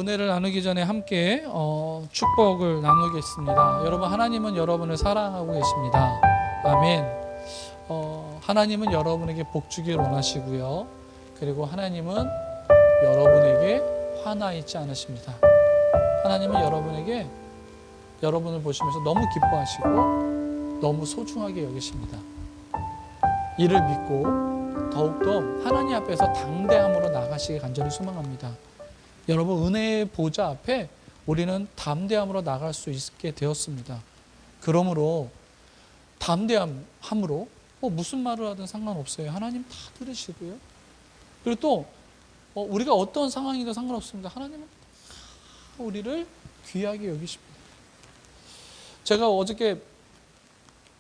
은혜를 나누기 전에 함께 축복을 나누겠습니다. 여러분, 하나님은 여러분을 사랑하고 계십니다. 아멘. 하나님은 여러분에게 복 주길 원하시고요. 그리고 하나님은 여러분에게 화나 있지 않으십니다. 하나님은 여러분을 보시면서 너무 기뻐하시고 너무 소중하게 여기십니다. 이를 믿고 더욱더 하나님 앞에서 당대함으로 나가시길 간절히 소망합니다. 여러분, 은혜의 보좌 앞에 우리는 담대함으로 나갈 수 있게 되었습니다. 그러므로 담대함으로 무슨 말을 하든 상관없어요. 하나님 다 들으시고요. 그리고 또 우리가 어떤 상황이든 상관없습니다. 하나님은 우리를 귀하게 여기십니다. 제가 어저께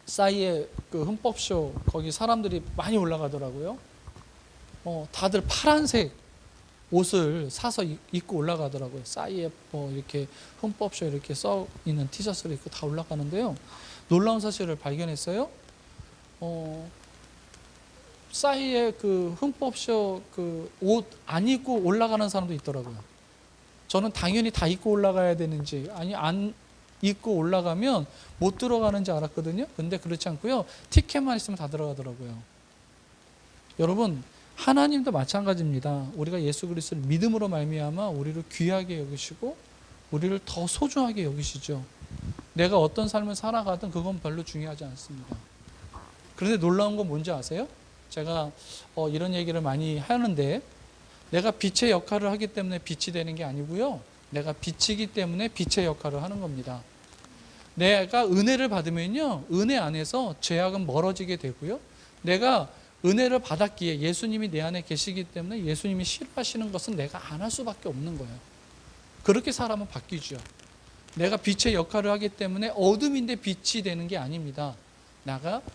싸이의 그 흠법쇼 거기 사람들이 많이 올라가더라고요. 다들 파란색 옷을 사서 입고 올라가더라고요. 싸이의 이렇게 흠법쇼 이렇게 써 있는 티셔츠를 입고 다 올라가는데요. 놀라운 사실을 발견했어요. 싸이의 그 흠법쇼 그 옷 안 입고 올라가는 사람도 있더라고요. 저는 당연히 다 입고 올라가야 되는지, 아니 안 입고 올라가면 못 들어가는지 알았거든요. 근데 그렇지 않고요. 티켓만 있으면 다 들어가더라고요. 여러분, 하나님도 마찬가지입니다. 우리가 예수 그리스도를 믿음으로 말미암아 우리를 귀하게 여기시고 우리를 더 소중하게 여기시죠. 내가 어떤 삶을 살아가든 그건 별로 중요하지 않습니다. 그런데 놀라운 건 뭔지 아세요? 제가 이런 얘기를 많이 하는데, 내가 빛의 역할을 하기 때문에 빛이 되는 게 아니고요. 내가 빛이기 때문에 빛의 역할을 하는 겁니다. 내가 은혜를 받으면요, 은혜 안에서 죄악은 멀어지게 되고요. 내가 은혜를 받았기에 예수님이 내 안에 계시기 때문에 예수님이 싫어하시는 것은 내가 안 할 수밖에 없는 거예요. 그렇게 사람은 바뀌죠. 내가 빛의 역할을 하기 때문에 어둠인데 빛이 되는 게 아닙니다.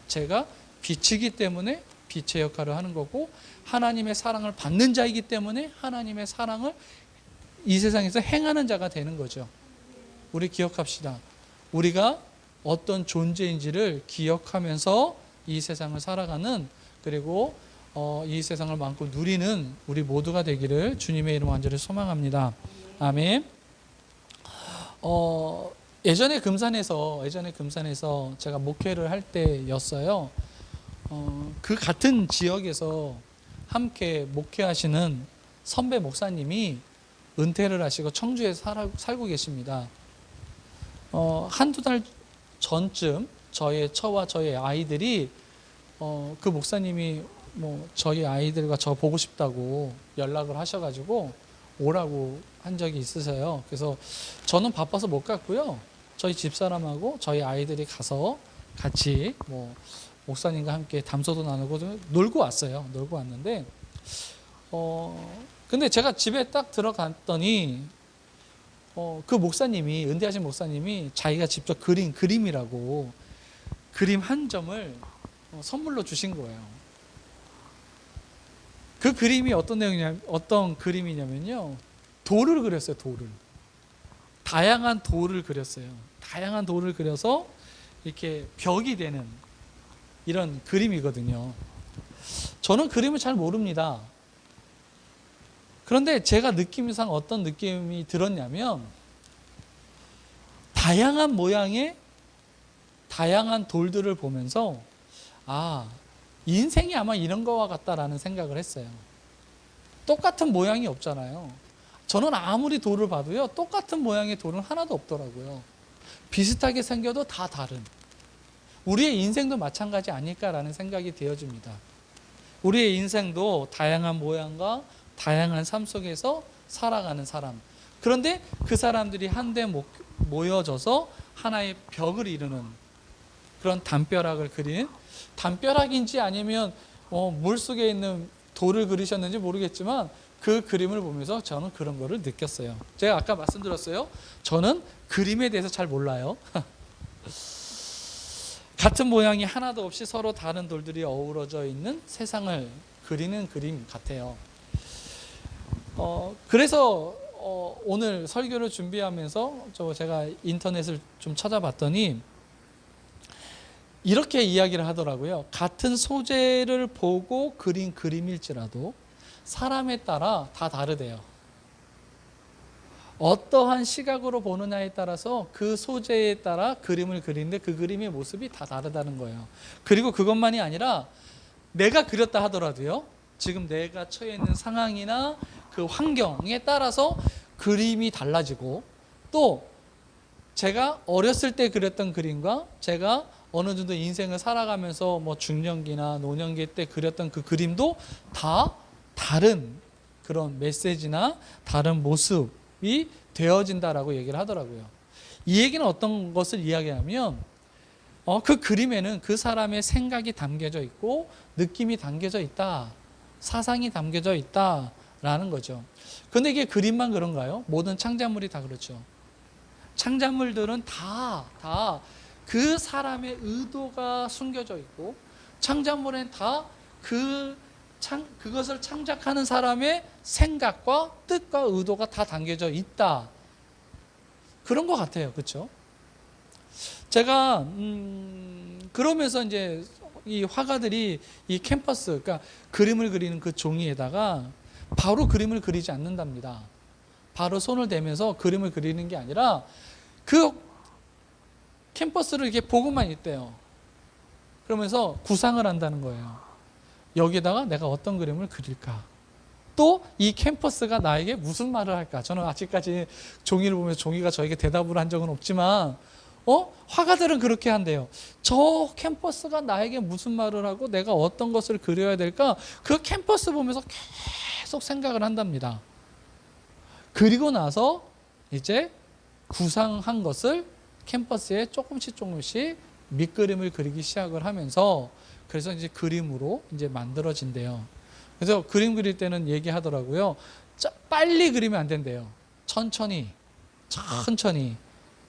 제가 빛이기 때문에 빛의 역할을 하는 거고, 하나님의 사랑을 받는 자이기 때문에 하나님의 사랑을 이 세상에서 행하는 자가 되는 거죠. 우리 기억합시다. 우리가 어떤 존재인지를 기억하면서 이 세상을 살아가는, 그리고 이 세상을 마음껏 누리는 우리 모두가 되기를 주님의 이름 간절히 소망합니다. 아멘. 예전에 금산에서 제가 목회를 할 때였어요. 그 같은 지역에서 함께 목회하시는 선배 목사님이 은퇴를 하시고 청주에 살고 계십니다. 한두 달 전쯤 저와 저의 아이들이 그 목사님이 저희 아이들과 저 보고 싶다고 연락을 하셔가지고 오라고 한 적이 있으세요. 그래서 저는 바빠서 못 갔고요. 저희 집사람하고 저희 아이들이 가서 같이 목사님과 함께 담소도 나누고 놀고 왔어요. 놀고 왔는데, 근데 제가 집에 딱 들어갔더니 그 목사님이, 은퇴하신 목사님이 자기가 직접 그린 그림이라고 그림 한 점을 선물로 주신 거예요. 그 그림이 어떤 그림이냐면요, 돌을 그렸어요. 다양한 돌을 그렸어요. 다양한 돌을 그려서 이렇게 벽이 되는 이런 그림이거든요. 저는 그림을 잘 모릅니다. 그런데 제가 느낌상 어떤 느낌이 들었냐면, 다양한 모양의 다양한 돌들을 보면서 인생이 아마 이런 거와 같다라는 생각을 했어요. 똑같은 모양이 없잖아요. 저는 아무리 돌을 봐도요, 똑같은 모양의 돌은 하나도 없더라고요. 비슷하게 생겨도 다 다른. 우리의 인생도 마찬가지 아닐까라는 생각이 되어집니다. 우리의 인생도 다양한 모양과 다양한 삶 속에서 살아가는 사람. 그런데 그 사람들이 한데 모여져서 하나의 벽을 이루는 그런 담벼락을 그린, 담벼락인지 아니면 물속에 있는 돌을 그리셨는지 모르겠지만 그 그림을 보면서 저는 그런 거를 느꼈어요. 제가 아까 말씀드렸어요. 저는 그림에 대해서 잘 몰라요. 같은 모양이 하나도 없이 서로 다른 돌들이 어우러져 있는 세상을 그리는 그림 같아요. 그래서 오늘 설교를 준비하면서 제가 인터넷을 좀 찾아봤더니 이렇게 이야기를 하더라고요. 같은 소재를 보고 그린 그림일지라도 사람에 따라 다 다르대요. 어떠한 시각으로 보느냐에 따라서 그 소재에 따라 그림을 그리는데 그 그림의 모습이 다 다르다는 거예요. 그리고 그것만이 아니라 내가 그렸다 하더라도요, 지금 내가 처해 있는 상황이나 그 환경에 따라서 그림이 달라지고, 또 제가 어렸을 때 그렸던 그림과 제가 어느 정도 인생을 살아가면서 뭐 중년기나 노년기 때 그렸던 그 그림도 다 다른 그런 메시지나 다른 모습이 되어진다라고 얘기를 하더라고요. 이 얘기는 어떤 것을 이야기하면 그 그림에는 그 사람의 생각이 담겨져 있고 느낌이 담겨져 있다, 사상이 담겨져 있다라는 거죠. 근데 이게 그림만 그런가요? 모든 창작물이 다 그렇죠. 창작물들은 다 그 사람의 의도가 숨겨져 있고, 창작물엔 다 그것을 창작하는 사람의 생각과 뜻과 의도가 다 담겨져 있다. 그런 것 같아요. 그렇죠? 제가 그러면서 이제 이 화가들이 이 캔버스, 그러니까 그림을 그리는 그 종이에다가 바로 그림을 그리지 않는답니다. 바로 손을 대면서 그림을 그리는 게 아니라 그 캔버스를 이렇게 보고만 있대요. 그러면서 구상을 한다는 거예요. 여기다가 내가 어떤 그림을 그릴까? 또 이 캔버스가 나에게 무슨 말을 할까? 저는 아직까지 종이를 보면서 종이가 저에게 대답을 한 적은 없지만 화가들은 그렇게 한대요. 저 캔버스가 나에게 무슨 말을 하고 내가 어떤 것을 그려야 될까? 그 캔버스 보면서 계속 생각을 한답니다. 그리고 나서 이제 구상한 것을 캔버스에 조금씩 밑그림을 그리기 시작을 하면서, 그래서 이제 그림으로 이제 만들어진대요. 그래서 그림 그릴 때는 얘기하더라고요. 빨리 그리면 안 된대요. 천천히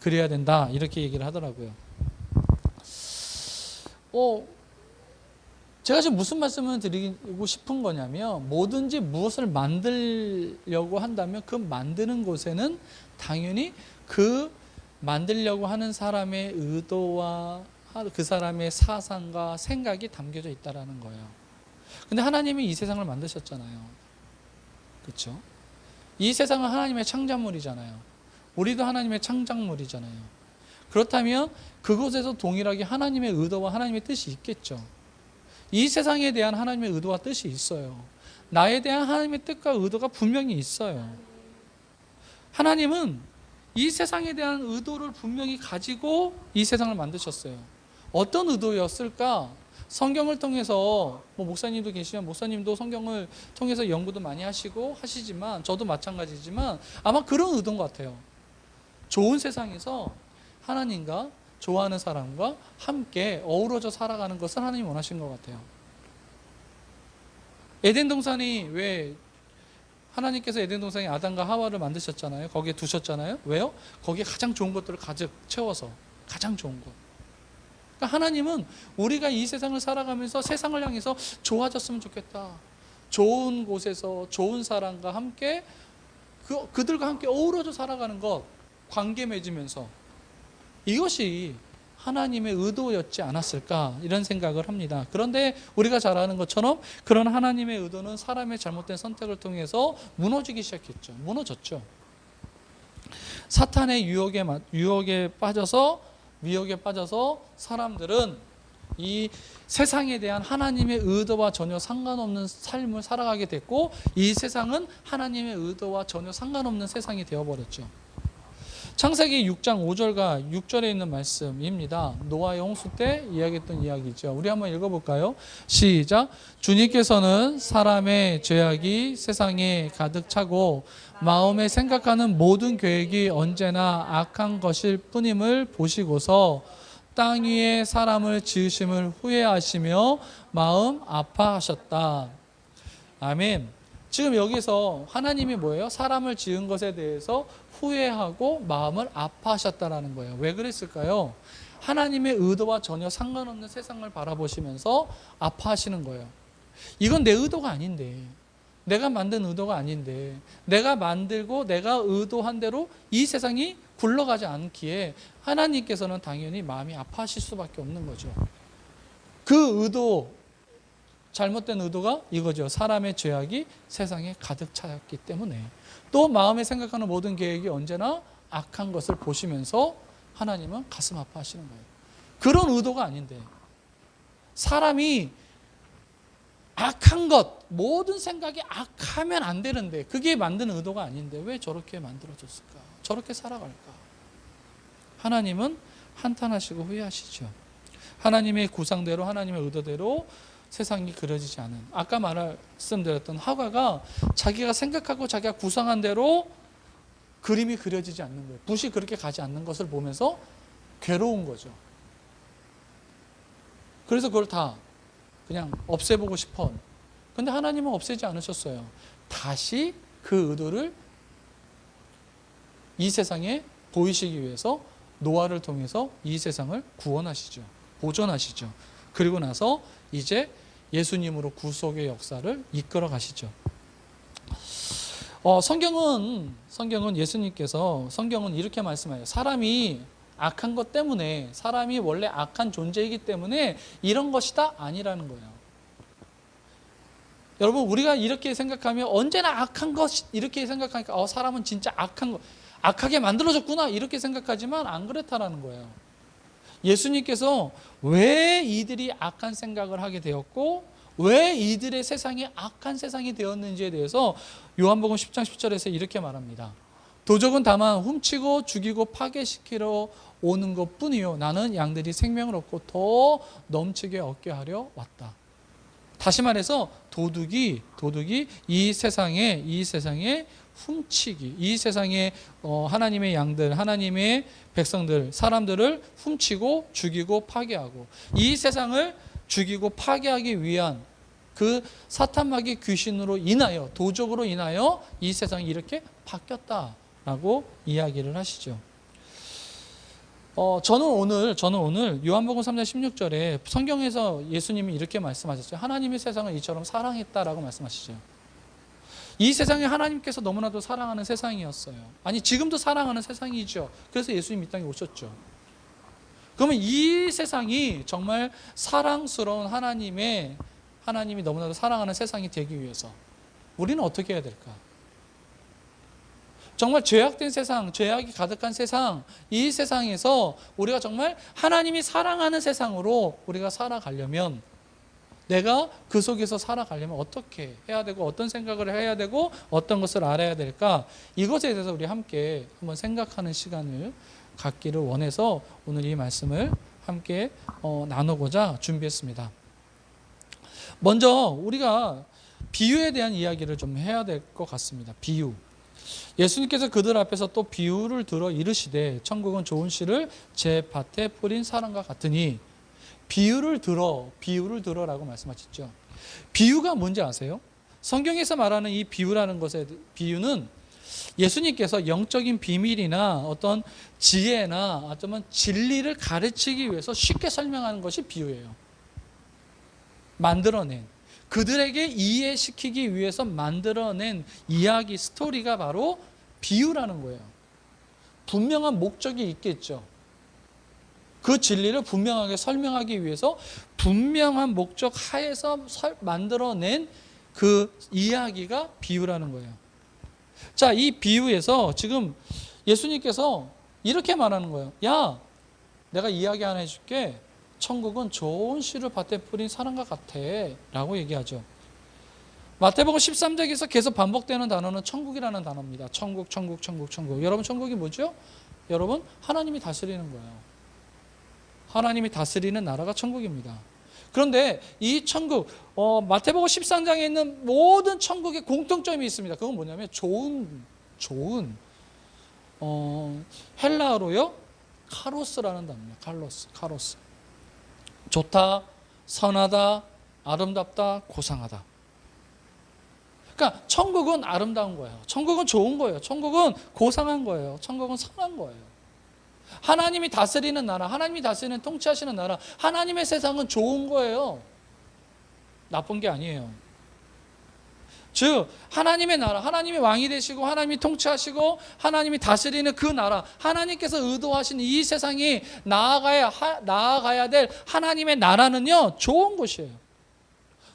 그려야 된다, 이렇게 얘기를 하더라고요. 제가 지금 무슨 말씀을 드리고 싶은 거냐면, 뭐든지 무엇을 만들려고 한다면 그 만드는 곳에는 당연히 그 만들려고 하는 사람의 의도와 그 사람의 사상과 생각이 담겨져 있다는 거예요. 근데 하나님이 이 세상을 만드셨잖아요. 그렇죠? 이 세상은 하나님의 창작물이잖아요. 우리도 하나님의 창작물이잖아요. 그렇다면 그곳에서 동일하게 하나님의 의도와 하나님의 뜻이 있겠죠. 이 세상에 대한 하나님의 의도와 뜻이 있어요. 나에 대한 하나님의 뜻과 의도가 분명히 있어요. 하나님은 이 세상에 대한 의도를 분명히 가지고 이 세상을 만드셨어요. 어떤 의도였을까? 성경을 통해서 목사님도 계시면 목사님도 성경을 통해서 연구도 많이 하시지만 저도 마찬가지지만 아마 그런 의도인 것 같아요. 좋은 세상에서 하나님과 좋아하는 사람과 함께 어우러져 살아가는 것을 하나님이 원하신 것 같아요. 에덴 동산이 왜 하나님께서 에덴 동산에 아담과 하와를 만드셨잖아요. 거기에 두셨잖아요. 왜요? 거기에 가장 좋은 것들을 가득 채워서, 가장 좋은 것. 그러니까 하나님은 우리가 이 세상을 살아가면서 세상을 향해서 좋아졌으면 좋겠다. 좋은 곳에서 좋은 사람과 함께 그들과 함께 어우러져 살아가는 것, 관계 맺으면서, 이것이 하나님의 의도였지 않았을까, 이런 생각을 합니다. 그런데 우리가 잘 아는 것처럼 그런 하나님의 의도는 사람의 잘못된 선택을 통해서 무너지기 시작했죠. 무너졌죠. 사탄의 유혹에 빠져서 사람들은 이 세상에 대한 하나님의 의도와 전혀 상관없는 삶을 살아가게 됐고, 이 세상은 하나님의 의도와 전혀 상관없는 세상이 되어버렸죠. 창세기 6장 5절과 6절에 있는 말씀입니다. 노아의 홍수 때 이야기했던 이야기죠. 우리 한번 읽어볼까요? 시작. 주님께서는 사람의 죄악이 세상에 가득 차고 마음에 생각하는 모든 계획이 언제나 악한 것일 뿐임을 보시고서 땅 위에 사람을 지으심을 후회하시며 마음 아파하셨다. 아멘. 지금 여기서 하나님이 뭐예요? 사람을 지은 것에 대해서 후회하고 마음을 아파하셨다라는 거예요. 왜 그랬을까요? 하나님의 의도와 전혀 상관없는 세상을 바라보시면서 아파하시는 거예요. 이건 내 의도가 아닌데, 내가 만든 의도가 아닌데, 내가 만들고 내가 의도한 대로 이 세상이 굴러가지 않기에 하나님께서는 당연히 마음이 아파하실 수밖에 없는 거죠. 그 의도 잘못된 의도가 이거죠. 사람의 죄악이 세상에 가득 차였기 때문에. 또 마음에 생각하는 모든 계획이 언제나 악한 것을 보시면서 하나님은 가슴 아파하시는 거예요. 그런 의도가 아닌데, 사람이 악한 것, 모든 생각이 악하면 안 되는데, 그게 만드는 의도가 아닌데 왜 저렇게 만들어졌을까? 저렇게 살아갈까? 하나님은 한탄하시고 후회하시죠. 하나님의 구상대로, 하나님의 의도대로 세상이 그려지지 않은, 아까 말씀드렸던 하가가 자기가 생각하고 자기가 구상한 대로 그림이 그려지지 않는 거예요. 붓이 그렇게 가지 않는 것을 보면서 괴로운 거죠. 그래서 그걸 다 그냥 없애보고 싶어. 근데 하나님은 없애지 않으셨어요. 다시 그 의도를 이 세상에 보이시기 위해서 노아를 통해서 이 세상을 구원하시죠. 보존하시죠. 그리고 나서 이제 예수님으로 구속의 역사를 이끌어 가시죠. 성경은 예수님께서 성경은 이렇게 말씀해요. 사람이 악한 것 때문에, 사람이 원래 악한 존재이기 때문에 이런 것이다 아니라는 거예요. 여러분, 우리가 이렇게 생각하면 언제나 악한 것 이렇게 생각하니까 사람은 진짜 악하게 만들어졌구나 이렇게 생각하지만 안 그렇다라는 거예요. 예수님께서 왜 이들이 악한 생각을 하게 되었고 왜 이들의 세상이 악한 세상이 되었는지에 대해서 요한복음 10장 10절에서 이렇게 말합니다. 도적은 다만 훔치고 죽이고 파괴시키러 오는 것뿐이요 나는 양들이 생명을 얻고 더 넘치게 얻게 하려 왔다. 다시 말해서 도둑이 이 세상에 훔치기, 이 세상에 하나님의 양들, 하나님의 백성들, 사람들을 훔치고 죽이고 파괴하고 이 세상을 죽이고 파괴하기 위한 그 사탄마귀 귀신으로 인하여, 도적으로 인하여 이 세상이 이렇게 바뀌었다라고 이야기를 하시죠. 저는 오늘 요한복음 3장 16절에 성경에서 예수님이 이렇게 말씀하셨어요. 하나님이 세상을 이처럼 사랑했다라고 말씀하시죠. 이 세상이 하나님께서 너무나도 사랑하는 세상이었어요. 아니, 지금도 사랑하는 세상이죠. 그래서 예수님 이 땅에 오셨죠. 그러면 이 세상이 정말 사랑스러운 하나님이 너무나도 사랑하는 세상이 되기 위해서 우리는 어떻게 해야 될까? 정말 죄악된 세상, 죄악이 가득한 세상, 이 세상에서 우리가 정말 하나님이 사랑하는 세상으로 우리가 살아가려면, 내가 그 속에서 살아가려면 어떻게 해야 되고 어떤 생각을 해야 되고 어떤 것을 알아야 될까? 이것에 대해서 우리 함께 한번 생각하는 시간을 갖기를 원해서 오늘 이 말씀을 함께 나누고자 준비했습니다. 먼저 우리가 비유에 대한 이야기를 좀 해야 될 것 같습니다. 비유. 예수님께서 그들 앞에서 또 비유를 들어 이르시되 천국은 좋은 씨를 제 밭에 뿌린 사람과 같으니. 비유를 들어라고 말씀하셨죠. 비유가 뭔지 아세요? 성경에서 말하는 이 비유라는 것의 비유는 예수님께서 영적인 비밀이나 어떤 지혜나 어떤 진리를 가르치기 위해서 쉽게 설명하는 것이 비유예요. 만들어낸, 그들에게 이해시키기 위해서 만들어낸 이야기, 스토리가 바로 비유라는 거예요. 분명한 목적이 있겠죠. 그 진리를 분명하게 설명하기 위해서 분명한 목적 하에서 만들어낸 그 이야기가 비유라는 거예요. 자, 이 비유에서 지금 예수님께서 이렇게 말하는 거예요. 야, 내가 이야기 하나 해줄게. 천국은 좋은 씨를 밭에 뿌린 사람과 같아 라고 얘기하죠. 마태복음 13장에서 계속 반복되는 단어는 천국이라는 단어입니다. 천국. 여러분, 천국이 뭐죠? 여러분, 하나님이 다스리는 거예요. 하나님이 다스리는 나라가 천국입니다. 그런데 이 천국, 마태복음 13장에 있는 모든 천국의 공통점이 있습니다. 그건 뭐냐면 좋은 헬라어로요, 카로스라는 단어입니다. 카로스. 좋다, 선하다, 아름답다, 고상하다. 그러니까 천국은 아름다운 거예요. 천국은 좋은 거예요. 천국은 고상한 거예요. 천국은 선한 거예요. 하나님이 다스리는 나라, 하나님이 다스리는 통치하시는 나라, 하나님의 세상은 좋은 거예요. 나쁜 게 아니에요. 즉 하나님의 나라, 하나님이 왕이 되시고 하나님이 통치하시고 하나님이 다스리는 그 나라, 하나님께서 의도하신 이 세상이 나아가야 될 하나님의 나라는요, 좋은 곳이에요.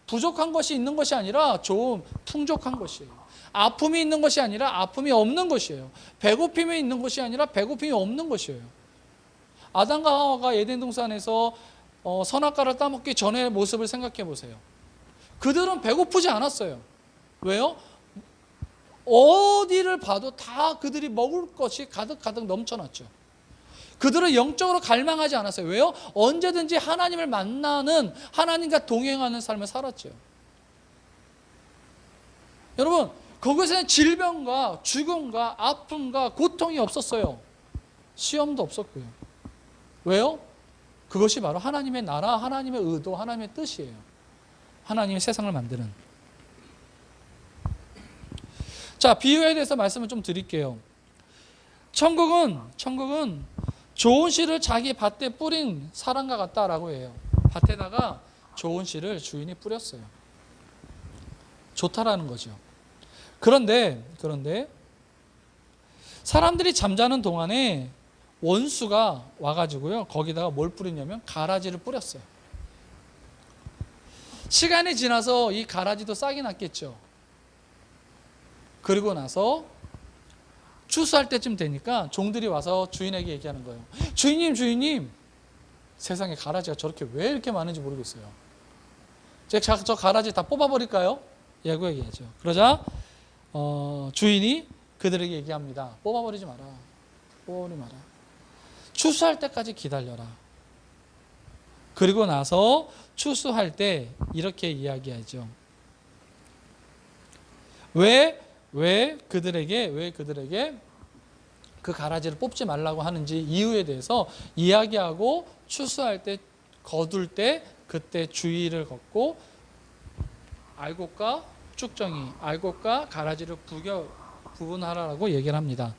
부족한 것이 있는 것이 아니라 좀 풍족한 것이에요. 아픔이 있는 것이 아니라 아픔이 없는 것이에요. 배고픔이 있는 것이 아니라 배고픔이 없는 것이에요. 아담과 하와가 에덴 동산에서 선악과를 따먹기 전의 모습을 생각해 보세요. 그들은 배고프지 않았어요. 왜요? 어디를 봐도 다 그들이 먹을 것이 가득가득 넘쳐났죠. 그들은 영적으로 갈망하지 않았어요. 왜요? 언제든지 하나님을 만나는, 하나님과 동행하는 삶을 살았죠. 여러분, 거기서는 질병과 죽음과 아픔과 고통이 없었어요. 시험도 없었고요. 왜요? 그것이 바로 하나님의 나라, 하나님의 의도, 하나님의 뜻이에요. 하나님이 세상을 만드는. 자, 비유에 대해서 말씀을 좀 드릴게요. 천국은 좋은 씨를 자기 밭에 뿌린 사람과 같다라고 해요. 밭에다가 좋은 씨를 주인이 뿌렸어요. 좋다라는 거죠. 그런데 사람들이 잠자는 동안에 원수가 와가지고요, 거기다가 뭘 뿌리냐면 가라지를 뿌렸어요. 시간이 지나서 이 가라지도 싹이 났겠죠. 그리고 나서 추수할 때쯤 되니까 종들이 와서 주인에게 얘기하는 거예요. 주인님, 세상에 가라지가 저렇게 왜 이렇게 많은지 모르겠어요. 제가 저 가라지 다 뽑아버릴까요? 라고 얘기하죠. 그러자 주인이 그들에게 얘기합니다. 뽑아버리지 마라. 추수할 때까지 기다려라. 그리고 나서 추수할 때 이렇게 이야기하죠. 왜 그들에게 그 가라지를 뽑지 말라고 하는지 이유에 대해서 이야기하고, 추수할 때, 거둘 때 그때 주의를 걷고, 알곡과 쭉정이, 알곡과 가라지를 구분하라고 얘기를 합니다.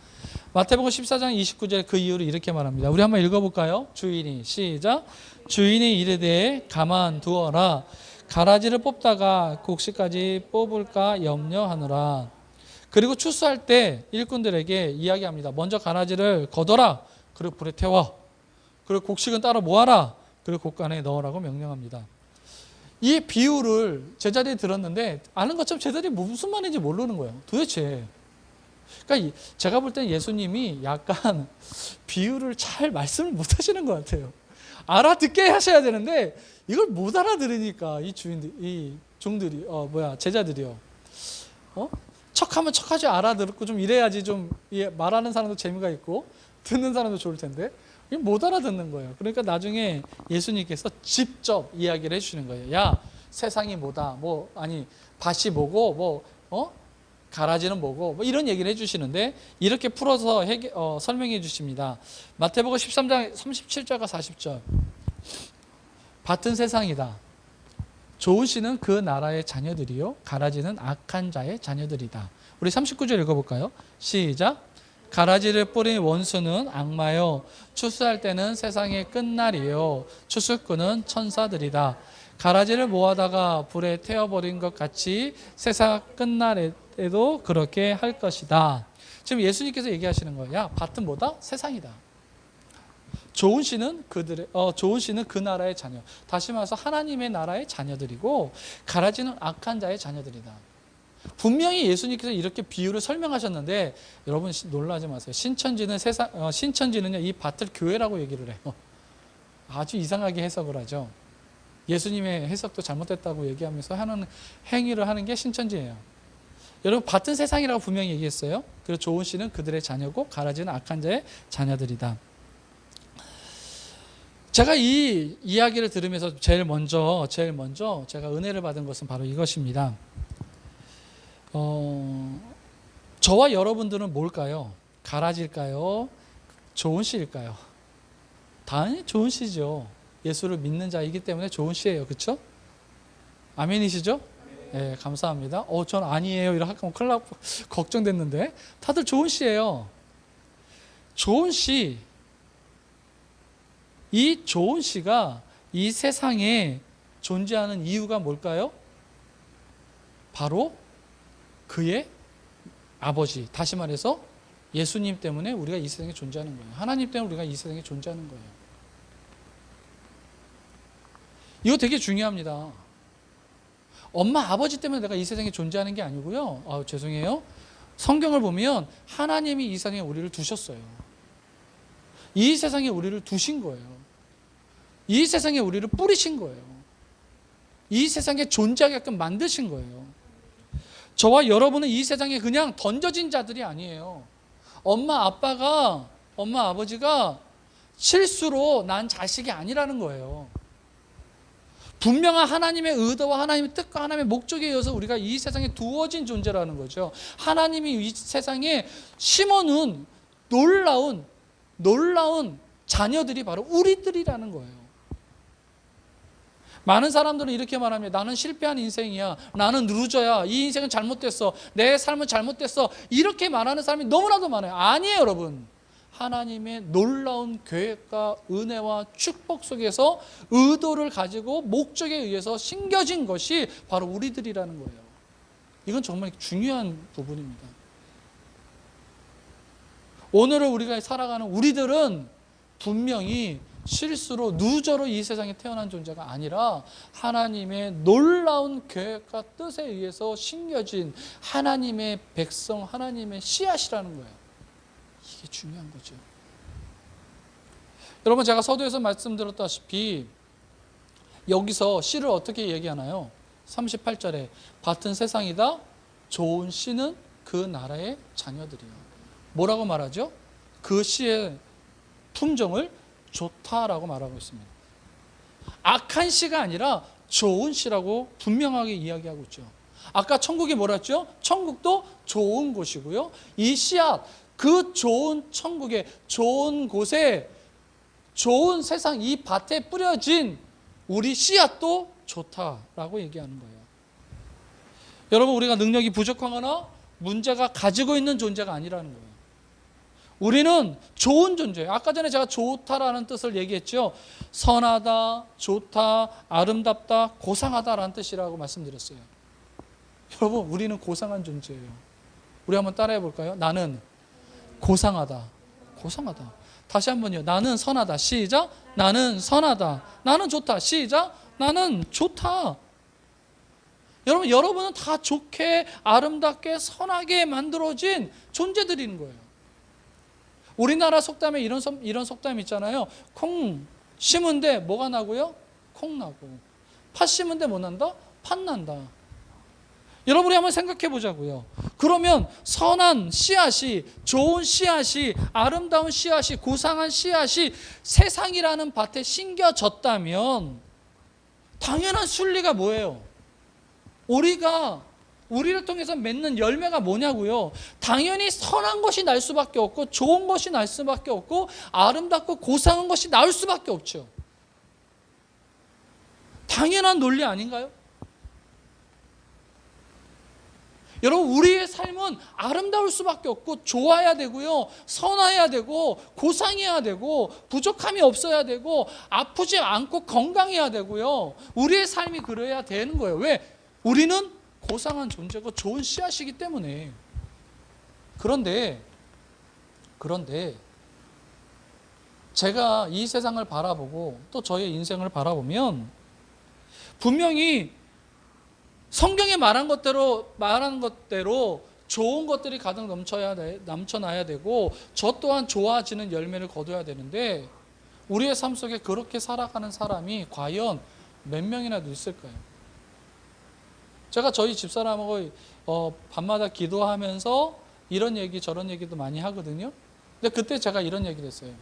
마태복음 14장 29절에 그 이유를 이렇게 말합니다. 우리 한번 읽어볼까요? 시작. 주인이 이르되 가만두어라. 가라지를 뽑다가 곡식까지 뽑을까 염려하노라. 그리고 추수할 때 일꾼들에게 이야기합니다. 먼저 가라지를 걷어라. 그리고 불에 태워. 그리고 곡식은 따로 모아라. 그리고 곡간에 넣으라고 명령합니다. 이 비유를 제자들이 들었는데 아는 것처럼 제자들이 무슨 말인지 모르는 거예요. 도대체. 그러니까 제가 볼 때는 예수님이 약간 비유를 잘 말씀을 못 하시는 것 같아요. 알아듣게 하셔야 되는데 이걸 못 알아들으니까 이 종들이 제자들이요. 척하면 척하지 알아듣고 좀 이래야지 좀 말하는 사람도 재미가 있고 듣는 사람도 좋을 텐데 못 알아듣는 거예요. 그러니까 나중에 예수님께서 직접 이야기를 해주시는 거예요. 야, 세상이 뭐다, 밭이 뭐고, 가라지는 뭐고, 이런 얘기를 해주시는데 이렇게 풀어서 설명해 주십니다. 마태복음 13장 37절과 40절. 밭은 세상이다. 좋은 씨는 그 나라의 자녀들이요, 가라지는 악한 자의 자녀들이다. 우리 39절 읽어볼까요? 시작. 가라지를 뿌린 원수는 악마요, 추수할 때는 세상의 끝날이요, 추수꾼은 천사들이다. 가라지를 모아다가 불에 태워버린 것 같이 세상 끝날에도 그렇게 할 것이다. 지금 예수님께서 얘기하시는 거예요. 야, 밭은 뭐다? 세상이다. 좋은 씨는 그 나라의 자녀. 다시 말해서 하나님의 나라의 자녀들이고, 가라지는 악한 자의 자녀들이다. 분명히 예수님께서 이렇게 비유를 설명하셨는데 여러분 놀라지 마세요. 신천지는요, 이 밭을 교회라고 얘기를 해요. 아주 이상하게 해석을 하죠. 예수님의 해석도 잘못됐다고 얘기하면서 하는 행위를 하는 게 신천지예요. 여러분, 밭은 세상이라고 분명히 얘기했어요. 그리고 좋은 씨는 그들의 자녀고 가라지는 악한 자의 자녀들이다. 제가 이 이야기를 들으면서 제일 먼저 제가 은혜를 받은 것은 바로 이것입니다. 저와 여러분들은 뭘까요? 가라지일까요? 좋은 씨일까요? 당연히 좋은 씨죠. 예수를 믿는 자이기 때문에 좋은 씨예요. 그렇죠? 아멘이시죠? 네, 감사합니다. 전 아니에요. 이렇게 하면 큰일 나고 걱정됐는데 다들 좋은 씨예요. 좋은 씨. 이 좋은 씨가 이 세상에 존재하는 이유가 뭘까요? 바로 그의 아버지, 다시 말해서 예수님 때문에 우리가 이 세상에 존재하는 거예요. 하나님 때문에 우리가 이 세상에 존재하는 거예요. 이거 되게 중요합니다. 엄마 아버지 때문에 내가 이 세상에 존재하는 게 아니고요. 죄송해요. 성경을 보면 하나님이 이 세상에 우리를 두셨어요. 이 세상에 우리를 두신 거예요. 이 세상에 우리를 뿌리신 거예요. 이 세상에 존재하게끔 만드신 거예요. 저와 여러분은 이 세상에 그냥 던져진 자들이 아니에요. 엄마 아버지가 실수로 난 자식이 아니라는 거예요. 분명한 하나님의 의도와 하나님의 뜻과 하나님의 목적에 의해서 우리가 이 세상에 두어진 존재라는 거죠. 하나님이 이 세상에 심어놓은 놀라운 자녀들이 바로 우리들이라는 거예요. 많은 사람들은 이렇게 말합니다. 나는 실패한 인생이야. 나는 루저야. 이 인생은 잘못됐어. 내 삶은 잘못됐어. 이렇게 말하는 사람이 너무나도 많아요. 아니에요, 여러분. 하나님의 놀라운 계획과 은혜와 축복 속에서 의도를 가지고 목적에 의해서 심겨진 것이 바로 우리들이라는 거예요. 이건 정말 중요한 부분입니다. 오늘을 우리가 살아가는 우리들은 분명히 실수로 루저로 이 세상에 태어난 존재가 아니라 하나님의 놀라운 계획과 뜻에 의해서 심겨진 하나님의 백성, 하나님의 씨앗이라는 거예요. 이게 중요한 거죠. 여러분, 제가 서두에서 말씀드렸다시피 여기서 씨를 어떻게 얘기하나요? 38절에 밭은 세상이다. 좋은 씨는 그 나라의 자녀들이요. 뭐라고 말하죠? 그 씨의 품종을 좋다라고 말하고 있습니다. 악한 씨가 아니라 좋은 씨라고 분명하게 이야기하고 있죠. 아까 천국이 뭐라 했죠? 천국도 좋은 곳이고요. 이 씨앗, 그 좋은 천국에, 좋은 곳에, 좋은 세상, 이 밭에 뿌려진 우리 씨앗도 좋다라고 얘기하는 거예요. 여러분, 우리가 능력이 부족하거나 문제가 가지고 있는 존재가 아니라는 거예요. 우리는 좋은 존재예요. 아까 전에 제가 좋다라는 뜻을 얘기했죠. 선하다, 좋다, 아름답다, 고상하다라는 뜻이라고 말씀드렸어요. 여러분, 우리는 고상한 존재예요. 우리 한번 따라해 볼까요? 나는 고상하다. 고상하다. 다시 한번요. 나는 선하다. 시작. 나는 선하다. 나는 좋다. 시작. 나는 좋다. 여러분은 다 좋게, 아름답게, 선하게 만들어진 존재들인 거예요. 우리나라 속담에 이런 속담 있잖아요. 콩 심은데 뭐가 나고요? 콩 나고. 팥 심은데 뭐 난다? 팥 난다. 여러분이 한번 생각해 보자고요. 그러면 선한 씨앗이, 좋은 씨앗이, 아름다운 씨앗이, 고상한 씨앗이 세상이라는 밭에 심겨졌다면 당연한 순리가 뭐예요? 우리를 통해서 맺는 열매가 뭐냐고요? 당연히 선한 것이 날 수밖에 없고, 좋은 것이 날 수밖에 없고, 아름답고 고상한 것이 나올 수밖에 없죠. 당연한 논리 아닌가요? 여러분, 우리의 삶은 아름다울 수밖에 없고, 좋아야 되고요, 선해야 되고, 고상해야 되고, 부족함이 없어야 되고, 아프지 않고 건강해야 되고요. 우리의 삶이 그래야 되는 거예요. 왜? 우리는 고상한 존재고 좋은 씨앗이기 때문에. 그런데 제가 이 세상을 바라보고 또 저의 인생을 바라보면 분명히 성경에 말한 것대로 좋은 것들이 가득 넘쳐나야 되고, 저 또한 좋아지는 열매를 거둬야 되는데, 우리의 삶 속에 그렇게 살아가는 사람이 과연 몇 명이나 있을까요? 제가 저희 집사람하고 밤마다 기도하면서 이런 얘기 저런 얘기도 많이 하거든요. 근데 그때 제가 이런 얘기를 했어요.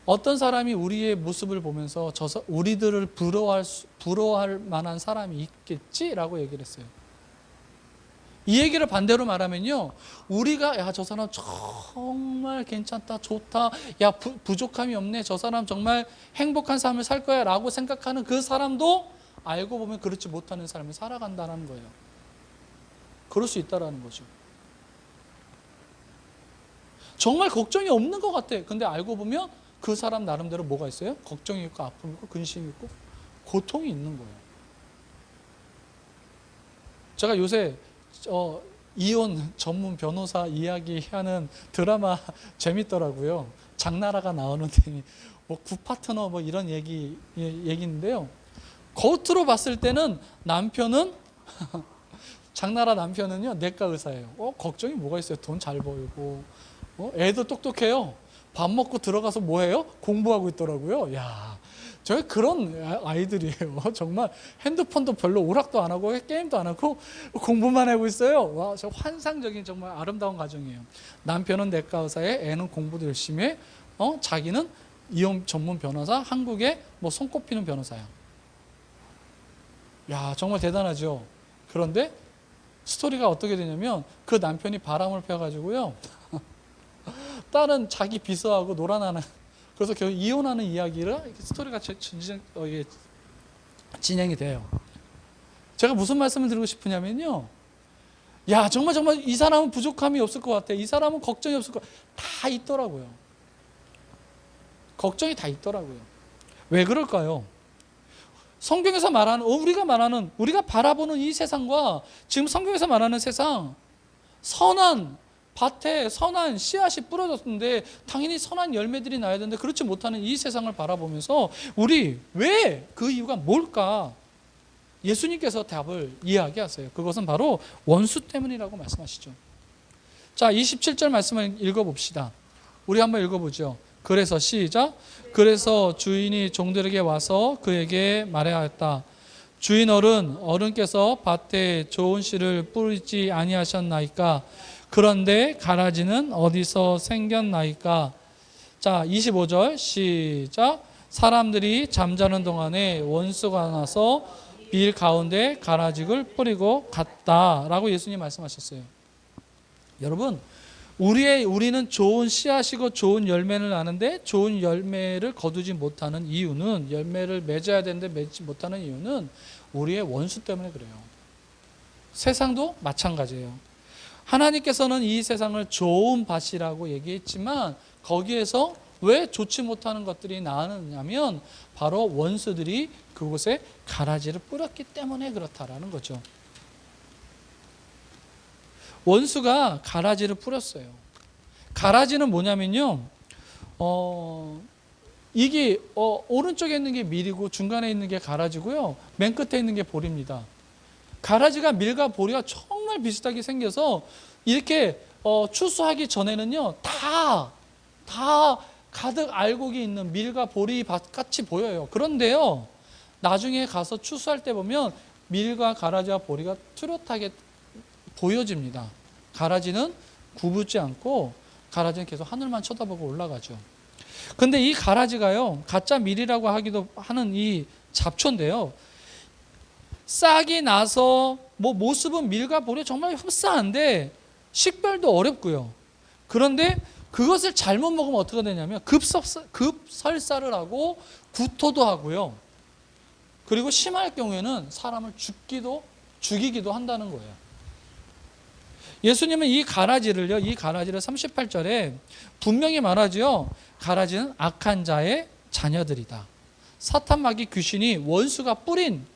어떤 사람이 우리의 모습을 보면서 우리들을 부러워할 만한 사람이 있겠지라고 얘기를 했어요. 이 얘기를 반대로 말하면요, 우리가 야, 저 사람 정말 괜찮다, 좋다, 야, 부족함이 없네, 저 사람 정말 행복한 삶을 살 거야 라고 생각하는 그 사람도 알고 보면 그렇지 못하는 삶을 살아간다는 거예요. 그럴 수 있다는 거죠. 정말 걱정이 없는 것 같아. 근데 알고 보면 그 사람 나름대로 뭐가 있어요? 걱정이 있고, 아픔이 있고, 근심이 있고, 고통이 있는 거예요. 제가 요새 이혼 전문 변호사 이야기하는 드라마 재밌더라고요. 장나라가 나오는데 뭐 구파트너 뭐 이런 얘기인데요. 겉으로 봤을 때는 남편은 장나라 남편은요 내과 의사예요. 걱정이 뭐가 있어요? 돈 잘 벌고 애도 똑똑해요. 밥 먹고 들어가서 뭐해요? 공부하고 있더라고요. 야, 저희 그런 아이들이에요. 정말 핸드폰도 별로 오락도 안 하고 게임도 안 하고 공부만 하고 있어요. 와, 저 환상적인 정말 아름다운 가정이에요. 남편은 내과 의사에 애는 공부도 열심히 해. 자기는 이혼 전문 변호사, 한국에 뭐 손꼽히는 변호사야. 야, 정말 대단하죠. 그런데 스토리가 어떻게 되냐면 그 남편이 바람을 펴가지고요. 딸은 자기 비서하고 놀아나는, 그래서 결국 이혼하는 이야기를 스토리가 진행이 돼요. 제가 무슨 말씀을 드리고 싶으냐면요. 야, 정말 이 사람은 부족함이 없을 것 같아. 이 사람은 걱정이 없을 것 같아. 다 있더라고요. 걱정이 다 있더라고요. 왜 그럴까요? 성경에서 말하는, 우리가 바라보는 이 세상과 지금 성경에서 말하는 세상, 선한 밭에 선한 씨앗이 뿌려졌는데 당연히 선한 열매들이 나야 되는데 그렇지 못하는 이 세상을 바라보면서 우리 왜 그 이유가 뭘까? 예수님께서 답을 이야기하세요. 그것은 바로 원수 때문이라고 말씀하시죠. 자, 27절 말씀을 읽어봅시다. 우리 한번 읽어보죠. 그래서 시작. 그래서 주인이 종들에게 와서 그에게 말하였다. 주인 어른께서 밭에 좋은 씨를 뿌리지 아니하셨나이까? 그런데 가라지는 어디서 생겼나이까? 자, 25절 시작. 사람들이 잠자는 동안에 원수가 나서 밀 가운데 가라지를 뿌리고 갔다라고 예수님 말씀하셨어요. 여러분, 우리는 좋은 씨앗이고 좋은 열매를 나는데 좋은 열매를 거두지 못하는 이유는, 열매를 맺어야 되는데 맺지 못하는 이유는 우리의 원수 때문에 그래요. 세상도 마찬가지예요. 하나님께서는 이 세상을 좋은 밭이라고 얘기했지만 거기에서 왜 좋지 못하는 것들이 나느냐면 바로 원수들이 그곳에 가라지를 뿌렸기 때문에 그렇다라는 거죠. 원수가 가라지를 뿌렸어요. 가라지는 뭐냐면요, 이게 오른쪽에 있는 게 밀이고 중간에 있는 게 가라지고요, 맨 끝에 있는 게 보리입니다. 가라지가 밀과 보리가 정말 비슷하게 생겨서 이렇게 추수하기 전에는요 다 가득 알곡이 있는 밀과 보리 밭같이 보여요. 그런데요 나중에 가서 추수할 때 보면 밀과 가라지와 보리가 뚜렷하게 보여집니다. 가라지는 굽지 않고 가라지는 계속 하늘만 쳐다보고 올라가죠. 근데 이 가라지가요 가짜 밀이라고 하기도 하는 이 잡초인데요, 싹이 나서 모습은 밀과 보리 정말 흡사한데 식별도 어렵고요. 그런데 그것을 잘못 먹으면 어떻게 되냐면 급설사를 하고 구토도 하고요. 그리고 심할 경우에는 사람을 죽이기도 한다는 거예요. 예수님은 이 가라지를 38절에 분명히 말하죠. 가라지는 악한 자의 자녀들이다. 사탄마귀 귀신이 원수가 뿌린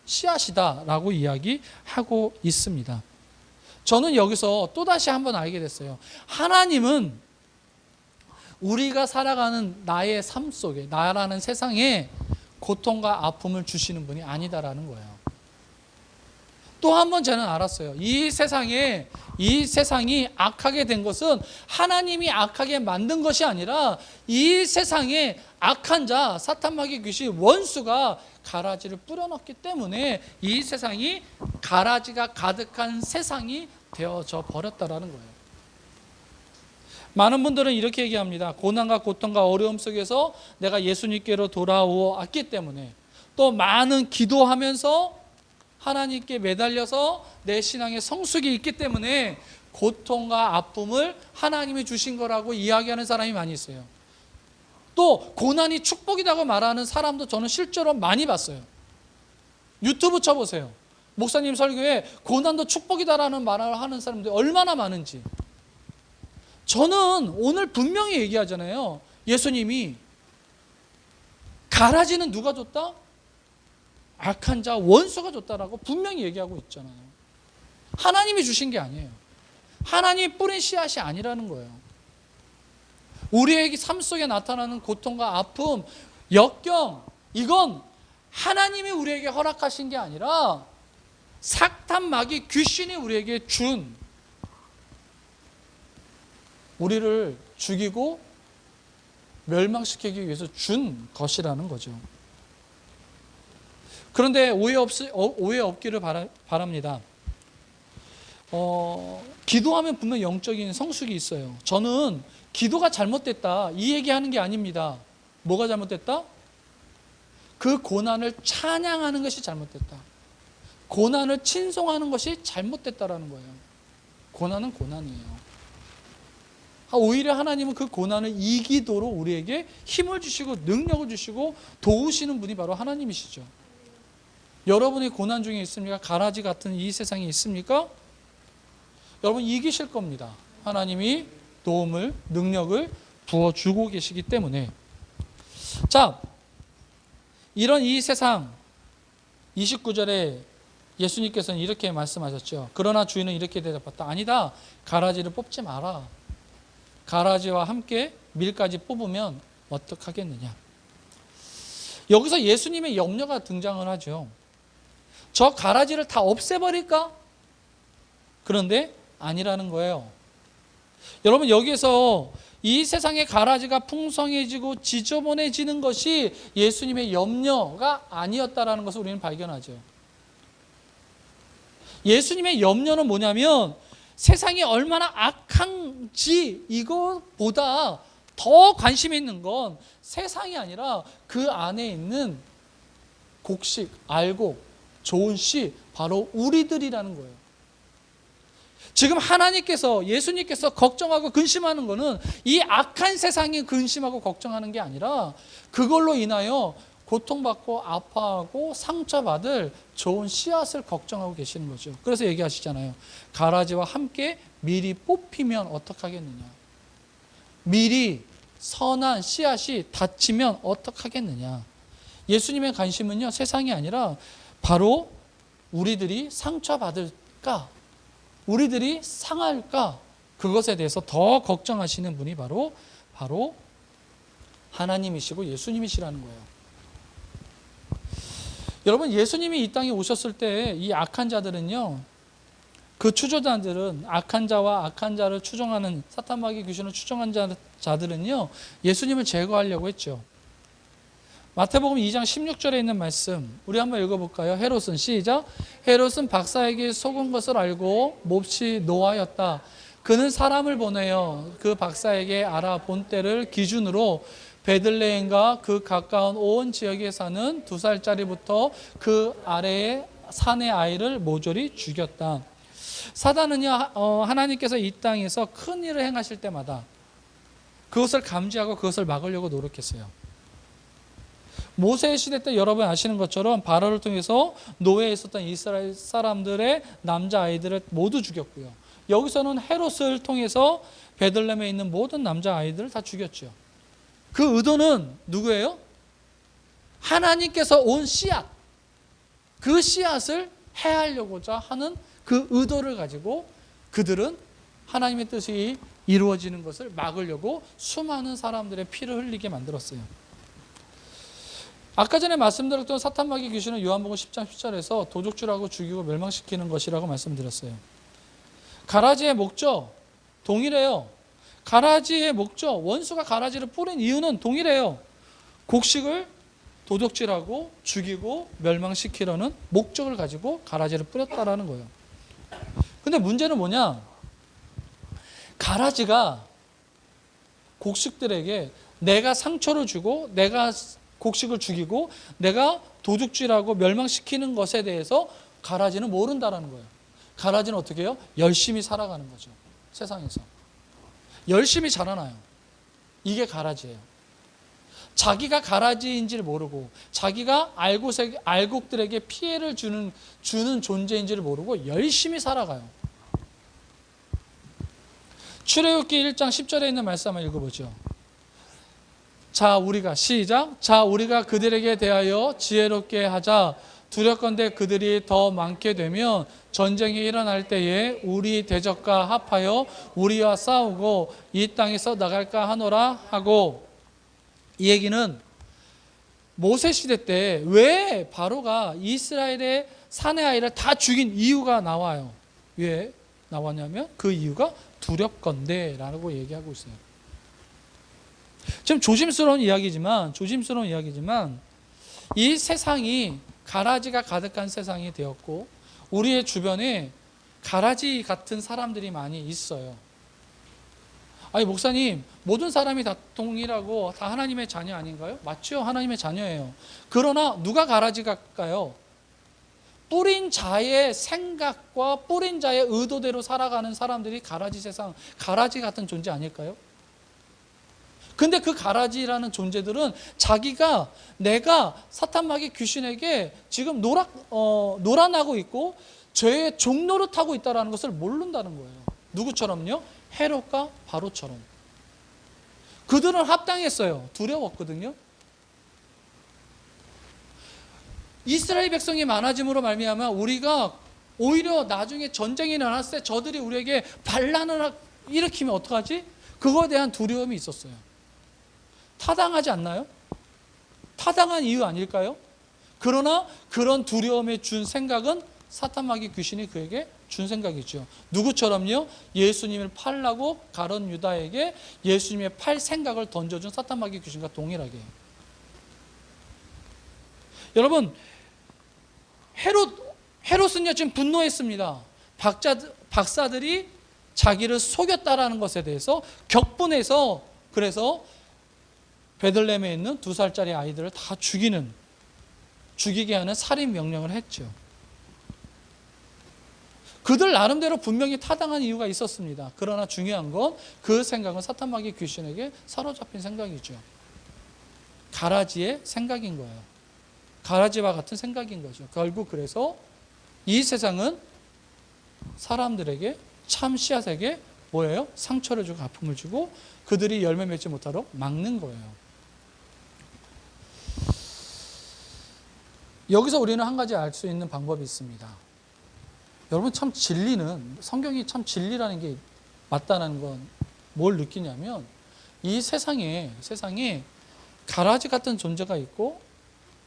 씨앗이다 라고 이야기하고 있습니다. 저는 여기서 또다시 한번 알게 됐어요. 하나님은 우리가 살아가는 나의 삶 속에, 나라는 세상에 고통과 아픔을 주시는 분이 아니다라는 거예요. 또 한 번 저는 알았어요. 이 세상이 악하게 된 것은 하나님이 악하게 만든 것이 아니라 이 세상에 악한 자, 사탄마귀 귀신, 원수가 가라지를 뿌려넣기 때문에 이 세상이 가라지가 가득한 세상이 되어져 버렸다라는 거예요. 많은 분들은 이렇게 얘기합니다. 고난과 고통과 어려움 속에서 내가 예수님께로 돌아왔기 때문에, 또 많은 기도하면서 하나님께 매달려서 내 신앙의 성숙이 있기 때문에 고통과 아픔을 하나님이 주신 거라고 이야기하는 사람이 많이 있어요. 또 고난이 축복이라고 말하는 사람도 저는 실제로 많이 봤어요. 유튜브 쳐보세요. 목사님 설교에 고난도 축복이다라는 말을 하는 사람들이 얼마나 많은지. 저는 오늘 분명히 얘기하잖아요. 예수님이 가라지는 누가 줬다? 악한 자, 원수가 줬다라고 분명히 얘기하고 있잖아요. 하나님이 주신 게 아니에요. 하나님이 뿌린 씨앗이 아니라는 거예요. 우리의 삶 속에 나타나는 고통과 아픔, 역경, 이건 하나님이 우리에게 허락하신 게 아니라 사탄 마귀 귀신이 우리에게 준, 우리를 죽이고 멸망시키기 위해서 준 것이라는 거죠. 그런데 오해 없기를 바랍니다. 기도하면 분명 영적인 성숙이 있어요. 저는 기도가 잘못됐다 이 얘기하는 게 아닙니다. 뭐가 잘못됐다? 그 고난을 찬양하는 것이 잘못됐다. 고난을 친송하는 것이 잘못됐다라는 거예요. 고난은 고난이에요. 오히려 하나님은 그 고난을 이기도록 우리에게 힘을 주시고 능력을 주시고 도우시는 분이 바로 하나님이시죠. 여러분이 고난 중에 있습니까? 가라지 같은 이 세상에 있습니까? 여러분 이기실 겁니다. 하나님이 도움을, 능력을 부어주고 계시기 때문에. 자, 이런 이 세상 29절에 예수님께서는 이렇게 말씀하셨죠. 그러나 주인은 이렇게 대답했다. 아니다. 가라지를 뽑지 마라. 가라지와 함께 밀까지 뽑으면 어떡하겠느냐. 여기서 예수님의 염려가 등장을 하죠. 저 가라지를 다 없애버릴까? 그런데 아니라는 거예요. 여러분 여기에서 이 세상의 가라지가 풍성해지고 지저분해지는 것이 예수님의 염려가 아니었다라는 것을 우리는 발견하죠. 예수님의 염려는 뭐냐면 세상이 얼마나 악한지 이것보다 더 관심이 있는 건 세상이 아니라 그 안에 있는 곡식, 알곡, 좋은 씨, 바로 우리들이라는 거예요. 지금 하나님께서, 예수님께서 걱정하고 근심하는 것은 이 악한 세상이 근심하고 걱정하는 게 아니라 그걸로 인하여 고통받고 아파하고 상처받을 좋은 씨앗을 걱정하고 계시는 거죠. 그래서 얘기하시잖아요. 가라지와 함께 밀이 뽑히면 어떡하겠느냐. 밀이 선한 씨앗이 닫히면 어떡하겠느냐. 예수님의 관심은요, 세상이 아니라 바로 우리들이 상처받을까, 우리들이 상할까, 그것에 대해서 더 걱정하시는 분이 바로 하나님이시고 예수님이시라는 거예요. 여러분 예수님이 이 땅에 오셨을 때 이 악한 자들은요, 그 추종자들은, 악한 자와 악한 자를 추종하는 사탄 마귀 귀신을 추종한 자들은요 예수님을 제거하려고 했죠. 마태복음 2장 16절에 있는 말씀 우리 한번 읽어볼까요? 헤롯은, 시작. 헤롯은 박사에게 속은 것을 알고 몹시 노하였다. 그는 사람을 보내어 그 박사에게 알아본 때를 기준으로 베들레헴과 그 가까운 온 지역에 사는 2살짜리부터 그 아래의 산의 아이를 모조리 죽였다. 사단은요, 하나님께서 이 땅에서 큰 일을 행하실 때마다 그것을 감지하고 그것을 막으려고 노력했어요. 모세의 시대 때 여러분 아시는 것처럼 바로를 통해서 노예에 있었던 이스라엘 사람들의 남자아이들을 모두 죽였고요. 여기서는 헤롯을 통해서 베들레헴에 있는 모든 남자아이들을 다 죽였죠. 그 의도는 누구예요? 하나님께서 온 씨앗, 그 씨앗을 해하려고자 하는 그 의도를 가지고 그들은 하나님의 뜻이 이루어지는 것을 막으려고 수많은 사람들의 피를 흘리게 만들었어요. 아까 전에 말씀드렸던 사탄 마귀 귀신은 요한복음 10장 10절에서 도둑질하고 죽이고 멸망시키는 것이라고 말씀드렸어요. 가라지의 목적 동일해요. 가라지의 목적, 원수가 가라지를 뿌린 이유는 동일해요. 곡식을 도둑질하고 죽이고 멸망시키려는 목적을 가지고 가라지를 뿌렸다라는 거예요. 근데 문제는 뭐냐? 가라지가 곡식들에게 내가 상처를 주고 내가 곡식을 죽이고 내가 도둑질하고 멸망시키는 것에 대해서 가라지는 모른다라는 거예요. 가라지는 어떻게 해요? 열심히 살아가는 거죠. 세상에서. 열심히 자라나요. 이게 가라지예요. 자기가 가라지인지를 모르고 자기가 알곡들에게 피해를 주는 존재인지를 모르고 열심히 살아가요. 출애굽기 1장 10절에 있는 말씀 한번 읽어보죠. 자 우리가, 시작. 자 우리가 그들에게 대하여 지혜롭게 하자. 두렵건대 그들이 더 많게 되면 전쟁이 일어날 때에 우리 대적과 합하여 우리와 싸우고 이 땅에서 나갈까 하노라 하고, 이 얘기는 모세 시대 때 왜 바로가 이스라엘의 사내 아이를 다 죽인 이유가 나와요. 왜 나왔냐면 그 이유가 두렵건대 라고 얘기하고 있어요. 지금 조심스러운 이야기지만 이 세상이 가라지가 가득한 세상이 되었고 우리의 주변에 가라지 같은 사람들이 많이 있어요. 아니 목사님, 모든 사람이 다 동일하고 다 하나님의 자녀 아닌가요? 맞죠? 하나님의 자녀예요. 그러나 누가 가라지 같까요? 뿌린 자의 생각과 뿌린 자의 의도대로 살아가는 사람들이 가라지 세상, 가라지 같은 존재 아닐까요? 근데 그 가라지라는 존재들은 자기가 내가 사탄마귀 귀신에게 지금 놀아나고 있고 죄의 종노릇하고 있다는 것을 모른다는 거예요. 누구처럼요? 헤롯과 바로처럼. 그들은 합당했어요. 두려웠거든요. 이스라엘 백성이 많아짐으로 말미암아 우리가 오히려 나중에 전쟁이 일어났을 때 저들이 우리에게 반란을 일으키면 어떡하지? 그거에 대한 두려움이 있었어요. 타당하지 않나요? 타당한 이유 아닐까요? 그러나 그런 두려움에 준 생각은 사탄마귀 귀신이 그에게 준 생각이죠. 누구처럼요? 예수님을 팔라고 가룟 유다에게 예수님의 팔 생각을 던져준 사탄마귀 귀신과 동일하게. 여러분, 헤롯은요 지금 분노했습니다. 박사들이 자기를 속였다라는 것에 대해서 격분해서 그래서 베들레헴에 있는 2살짜리 아이들을 다 죽이게 하는 살인 명령을 했죠. 그들 나름대로 분명히 타당한 이유가 있었습니다. 그러나 중요한 건 그 생각은 사탄마귀 귀신에게 사로잡힌 생각이죠. 가라지의 생각인 거예요. 가라지와 같은 생각인 거죠. 결국 그래서 이 세상은 사람들에게 참 씨앗에게 뭐예요? 상처를 주고 아픔을 주고 그들이 열매 맺지 못하도록 막는 거예요. 여기서 우리는 한 가지 알 수 있는 방법이 있습니다. 여러분 참 성경이 참 진리라는 게 맞다는 건 뭘 느끼냐면 이 세상에 가라지 같은 존재가 있고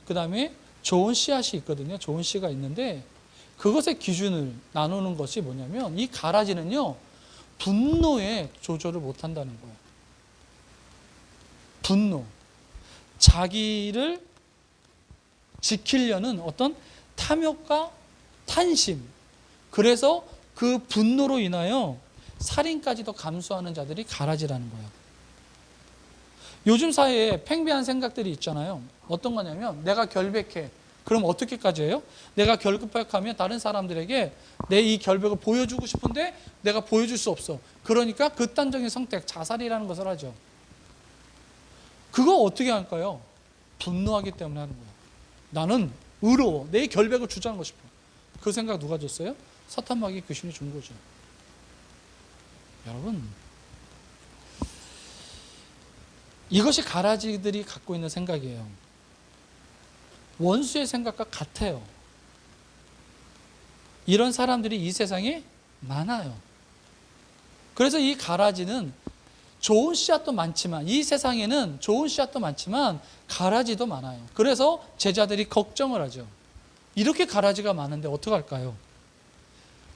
그 다음에 좋은 씨앗이 있거든요. 좋은 씨가 있는데 그것의 기준을 나누는 것이 뭐냐면 이 가라지는요 분노에 조절을 못한다는 거예요. 분노. 자기를 지키려는 어떤 탐욕과 탄심. 그래서 그 분노로 인하여 살인까지도 감수하는 자들이 가라지라는 거예요. 요즘 사회에 팽배한 생각들이 있잖아요. 어떤 거냐면 내가 결백해. 그럼 어떻게까지 해요? 내가 결백하면 다른 사람들에게 내 이 결백을 보여주고 싶은데 내가 보여줄 수 없어. 그러니까 극단적인 선택, 자살이라는 것을 하죠. 그거 어떻게 할까요? 분노하기 때문에 하는 거예요. 나는 의로워. 내 결백을 주장하고 싶어. 그 생각 누가 줬어요? 사탄마귀 귀신이 준 거죠. 여러분, 이것이 가라지들이 갖고 있는 생각이에요. 원수의 생각과 같아요. 이런 사람들이 이 세상에 많아요. 그래서 이 가라지는 좋은 씨앗도 많지만 이 세상에는 좋은 씨앗도 많지만 가라지도 많아요. 그래서 제자들이 걱정을 하죠. 이렇게 가라지가 많은데 어떡할까요?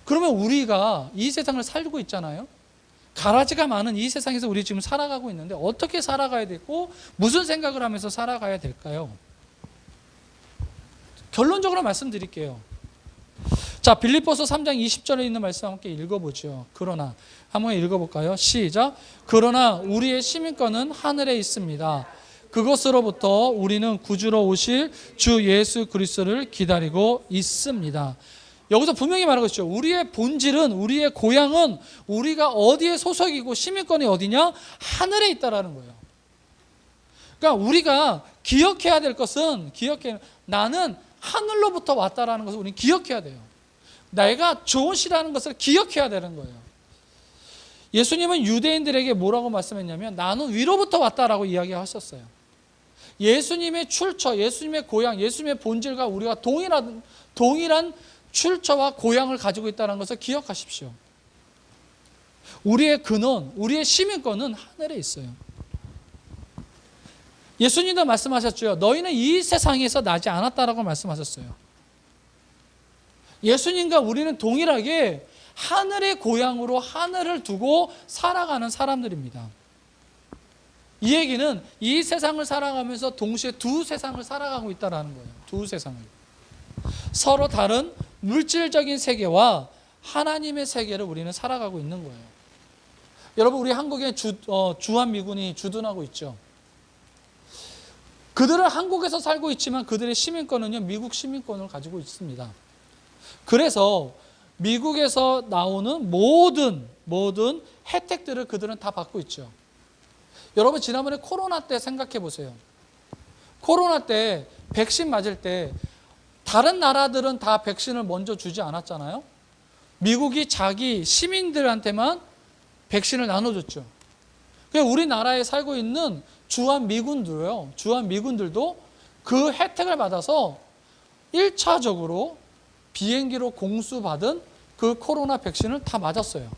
그러면 우리가 이 세상을 살고 있잖아요. 가라지가 많은 이 세상에서 우리 지금 살아가고 있는데 어떻게 살아가야 되고 무슨 생각을 하면서 살아가야 될까요? 결론적으로 말씀드릴게요. 자, 빌립보서 3장 20절에 있는 말씀 함께 읽어보죠. 그러나 한번 읽어볼까요? 시작. 그러나 우리의 시민권은 하늘에 있습니다. 그것으로부터 우리는 구주로 오실 주 예수 그리스도를 기다리고 있습니다. 여기서 분명히 말하고 있죠. 우리의 본질은, 우리의 고향은 우리가 어디에 소속이고 시민권이 어디냐? 하늘에 있다라는 거예요. 그러니까 우리가 기억해야 될 것은 나는 하늘로부터 왔다라는 것을 우리는 기억해야 돼요. 내가 좋은 씨라는 것을 기억해야 되는 거예요. 예수님은 유대인들에게 뭐라고 말씀했냐면 나는 위로부터 왔다라고 이야기하셨어요. 예수님의 출처, 예수님의 고향, 예수님의 본질과 우리가 동일한 출처와 고향을 가지고 있다는 것을 기억하십시오. 우리의 근원, 우리의 시민권은 하늘에 있어요. 예수님도 말씀하셨죠. 너희는 이 세상에서 나지 않았다라고 말씀하셨어요. 예수님과 우리는 동일하게 하늘의 고향으로 하늘을 두고 살아가는 사람들입니다. 이 얘기는 이 세상을 살아가면서 동시에 두 세상을 살아가고 있다는 거예요. 두 세상을. 서로 다른 물질적인 세계와 하나님의 세계를 우리는 살아가고 있는 거예요. 여러분, 우리 한국에 주한미군이 주둔하고 있죠. 그들은 한국에서 살고 있지만 그들의 시민권은요, 미국 시민권을 가지고 있습니다. 그래서 미국에서 나오는 모든 혜택들을 그들은 다 받고 있죠. 여러분, 지난번에 코로나 때 생각해 보세요. 코로나 때 백신 맞을 때 다른 나라들은 다 백신을 먼저 주지 않았잖아요. 미국이 자기 시민들한테만 백신을 나눠줬죠. 우리나라에 살고 있는 주한미군들도 그 혜택을 받아서 1차적으로 비행기로 공수받은 그 코로나 백신을 다 맞았어요.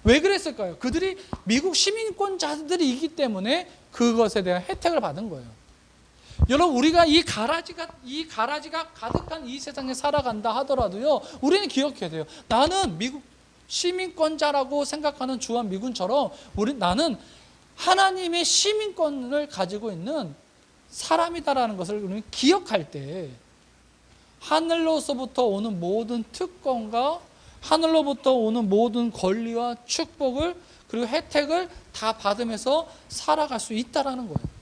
왜 그랬을까요? 그들이 미국 시민권자들이기 때문에 그것에 대한 혜택을 받은 거예요. 여러분, 우리가 이 가라지가 가득한 이 세상에 살아간다 하더라도요, 우리는 기억해야 돼요. 나는 미국 시민권자라고 생각하는 주한미군처럼 나는 하나님의 시민권을 가지고 있는 사람이다라는 것을 우리는 기억할 때, 하늘로서부터 오는 모든 특권과 하늘로부터 오는 모든 권리와 축복을, 그리고 혜택을 다 받으면서 살아갈 수 있다라는 거예요.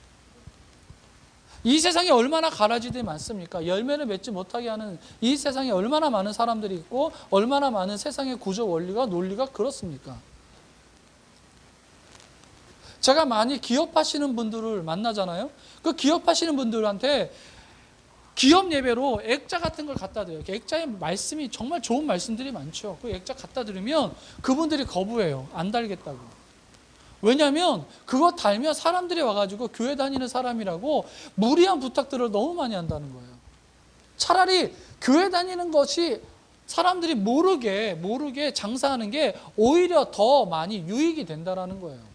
이 세상에 얼마나 가라지들이 많습니까? 열매를 맺지 못하게 하는 이 세상에 얼마나 많은 사람들이 있고, 얼마나 많은 세상의 구조 원리가 논리가 그렇습니까? 제가 많이 기업하시는 분들을 만나잖아요. 그 기업하시는 분들한테 기업 예배로 액자 같은 걸 갖다 드려요. 액자의 말씀이 정말 좋은 말씀들이 많죠. 그 액자 갖다 드리면 그분들이 거부해요. 안 달겠다고. 왜냐하면 그거 달면 사람들이 와가지고 교회 다니는 사람이라고 무리한 부탁들을 너무 많이 한다는 거예요. 차라리 교회 다니는 것이 사람들이 모르게 장사하는 게 오히려 더 많이 유익이 된다는 거예요.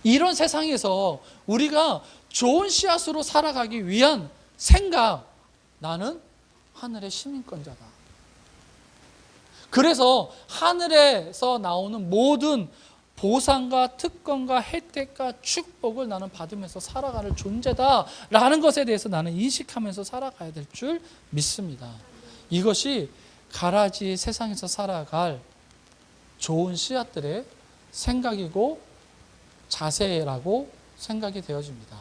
이런 세상에서 우리가 좋은 씨앗으로 살아가기 위한 생각, 나는 하늘의 시민권자다. 그래서 하늘에서 나오는 모든 보상과 특권과 혜택과 축복을 나는 받으면서 살아가는 존재다라는 것에 대해서 나는 인식하면서 살아가야 될 줄 믿습니다. 이것이 가라지 세상에서 살아갈 좋은 씨앗들의 생각이고 자세라고 생각이 되어집니다.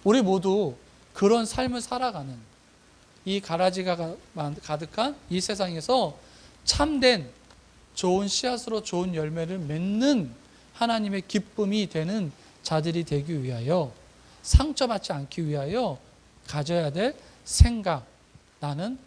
우리 모두 그런 삶을 살아가는, 이 가라지가 가득한 이 세상에서 참된 좋은 씨앗으로 좋은 열매를 맺는 하나님의 기쁨이 되는 자들이 되기 위하여, 상처받지 않기 위하여 가져야 될 생각, 나는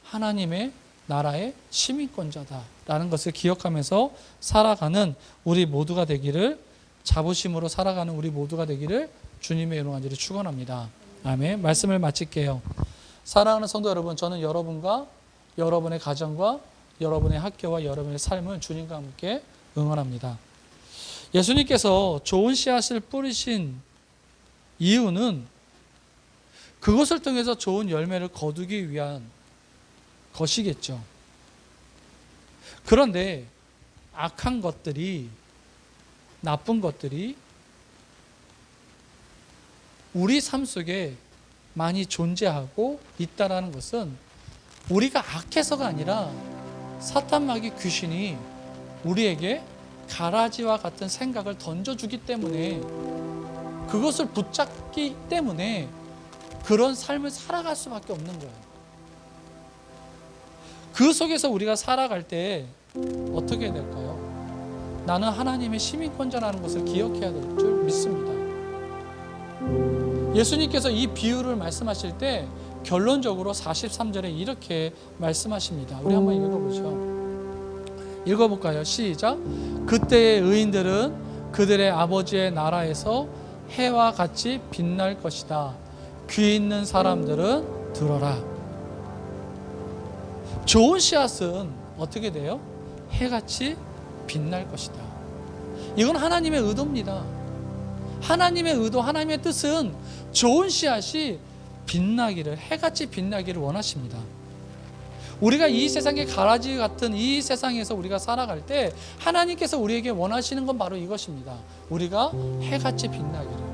하나님의 나라의 시민권자다라는 것을 기억하면서 살아가는 우리 모두가 되기를, 자부심으로 살아가는 우리 모두가 되기를 주님의 이름으로 간절히 축원합니다. 아멘. 말씀을 마칠게요. 사랑하는 성도 여러분, 저는 여러분과 여러분의 가정과 여러분의 학교와 여러분의 삶을 주님과 함께 응원합니다. 예수님께서 좋은 씨앗을 뿌리신 이유는 그것을 통해서 좋은 열매를 거두기 위한 것이겠죠. 그런데 악한 것들이, 나쁜 것들이 우리 삶 속에 많이 존재하고 있다는 것은 우리가 악해서가 아니라 사탄 마귀 귀신이 우리에게 가라지와 같은 생각을 던져주기 때문에, 그것을 붙잡기 때문에 그런 삶을 살아갈 수밖에 없는 거예요. 그 속에서 우리가 살아갈 때 어떻게 해야 될까요? 나는 하나님의 시민권자라는 것을 기억해야 될 줄 믿습니다. 예수님께서 이 비유를 말씀하실 때 결론적으로 43절에 이렇게 말씀하십니다. 우리 한번 읽어보죠. 읽어볼까요? 시작. 그때의 의인들은 그들의 아버지의 나라에서 해와 같이 빛날 것이다. 귀 있는 사람들은 들어라. 좋은 씨앗은 어떻게 돼요? 해같이 빛날 것이다. 이건 하나님의 의도입니다. 하나님의 의도, 하나님의 뜻은 좋은 씨앗이 빛나기를, 해같이 빛나기를 원하십니다. 우리가 이 세상의 가라지 같은 이 세상에서 우리가 살아갈 때 하나님께서 우리에게 원하시는 건 바로 이것입니다. 우리가 해같이 빛나기를.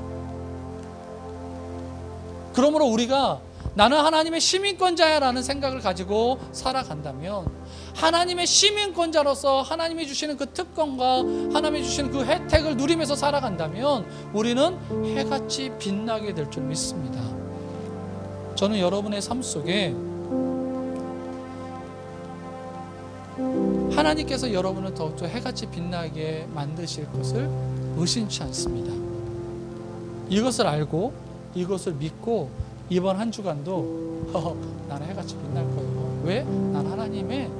그러므로 우리가 나는 하나님의 시민권자야라는 생각을 가지고 살아간다면, 하나님의 시민권자로서 하나님이 주시는 그 특권과 하나님이 주시는 그 혜택을 누리면서 살아간다면 우리는 해같이 빛나게 될 줄 믿습니다. 저는 여러분의 삶 속에 하나님께서 여러분을 더욱더 해같이 빛나게 만드실 것을 의심치 않습니다. 이것을 알고 이것을 믿고 이번 한 주간도 나는 해같이 빛날 거예요. 왜? 난 하나님의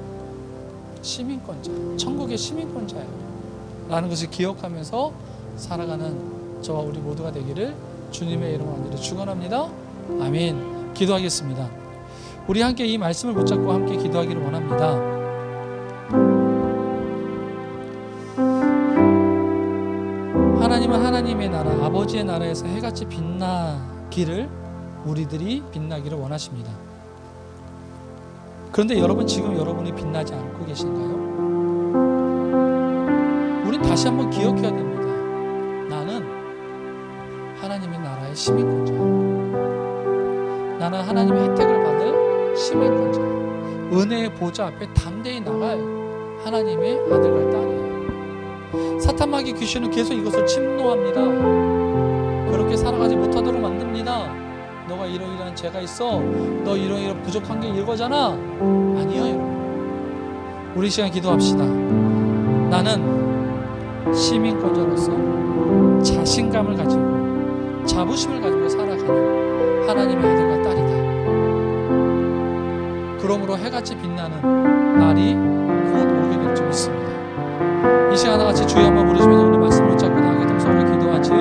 시민권자, 천국의 시민권자예요 라는 것을 기억하면서 살아가는 저와 우리 모두가 되기를 주님의 이름으로 간절히 축원합니다. 아멘. 기도하겠습니다. 우리 함께 이 말씀을 붙잡고 함께 기도하기를 원합니다. 하나님은 하나님의 나라, 아버지의 나라에서 해같이 빛나기를, 우리들이 빛나기를 원하십니다. 그런데 여러분, 지금 여러분이 빛나지 않고 계신가요? 우린 다시 한번 기억해야 됩니다. 나는 하나님의 나라의 시민권자야. 나는 하나님의 혜택을 받을 시민권자야. 은혜의 보좌 앞에 담대히 나갈 하나님의 아들과 딸이에요. 사탄마귀 귀신은 계속 이것을 침노합니다. 그렇게 살아가지 못하도록 만듭니다. 너가 이러이러한 죄가 있어, 너 이러이러 부족한 게 이거잖아. 아니요, 여러분. 우리 시간 기도합시다. 나는 시민권자로서 자신감을 가지고 자부심을 가지고 살아가는 하나님의 아들과 딸이다. 그러므로 해같이 빛나는 날이 곧 오게 될 줄 믿습니다. 이 시간 같이 주여 한번 부르시면서 오늘 말씀을 붙잡고 나가게 되면 서로 기도하지요.